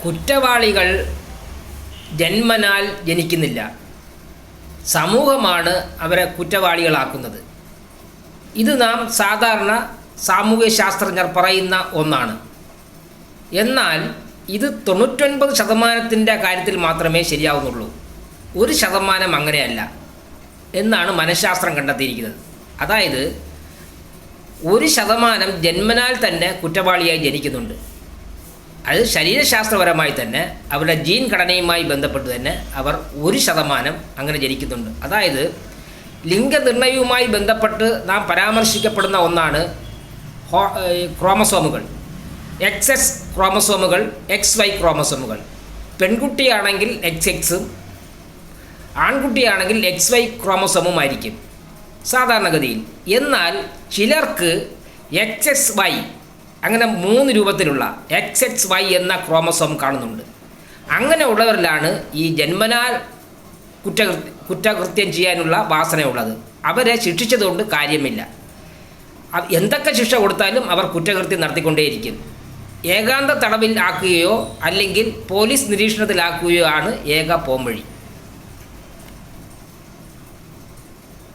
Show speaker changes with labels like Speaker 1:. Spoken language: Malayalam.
Speaker 1: കുറ്റവാളികൾ ജന്മനാൽ ജനിക്കുന്നില്ല. സമൂഹമാണ് അവരെ കുറ്റവാളികളാക്കുന്നത്. ഇത് നാം സാധാരണ സാമൂഹ്യ ശാസ്ത്രജ്ഞർ പറയുന്ന ഒന്നാണ്. എന്നാൽ ഇത് 99% കാര്യത്തിൽ മാത്രമേ ശരിയാവുന്നുള്ളൂ. 1% അങ്ങനെയല്ല എന്നാണ് മനഃശാസ്ത്രം കണ്ടെത്തിയിരിക്കുന്നത്. അതായത് 1% ജന്മനാൽ തന്നെ കുറ്റവാളിയായി ജനിക്കുന്നുണ്ട്. അത് ശരീരശാസ്ത്രപരമായി തന്നെ അവരുടെ ജീൻ ഘടനയുമായി ബന്ധപ്പെട്ട് തന്നെ അവർ 1% അങ്ങനെ ജനിക്കുന്നുണ്ട്. അതായത് ലിംഗനിർണയവുമായി ബന്ധപ്പെട്ട് നാം പരാമർശിക്കപ്പെടുന്ന ഒന്നാണ് ക്രോമസോമുകൾ. XX ക്രോമസോമുകൾ, XY ക്രോമസോമുകൾ. പെൺകുട്ടിയാണെങ്കിൽ XX-ഉം ആൺകുട്ടിയാണെങ്കിൽ XY ക്രോമസോമുമായിരിക്കും സാധാരണഗതിയിൽ. എന്നാൽ ചിലർക്ക് XXY അങ്ങനെ 3 രൂപത്തിലുള്ള XXY എന്ന ക്രോമസോം കാണുന്നുണ്ട്. അങ്ങനെ ഉള്ളവരിലാണ് ഈ ജന്മനാൽ കുറ്റകൃത്യം ചെയ്യാനുള്ള വാസനയുള്ളത്. അവരെ ശിക്ഷിച്ചതുകൊണ്ട് കാര്യമില്ല. എന്തൊക്കെ ശിക്ഷ കൊടുത്താലും അവർ കുറ്റകൃത്യം നടത്തിക്കൊണ്ടേയിരിക്കും. ഏകാന്ത തടവിൽ ആക്കുകയോ അല്ലെങ്കിൽ പോലീസ് നിരീക്ഷണത്തിലാക്കുകയോ ആണ് ഏക പോംവഴി.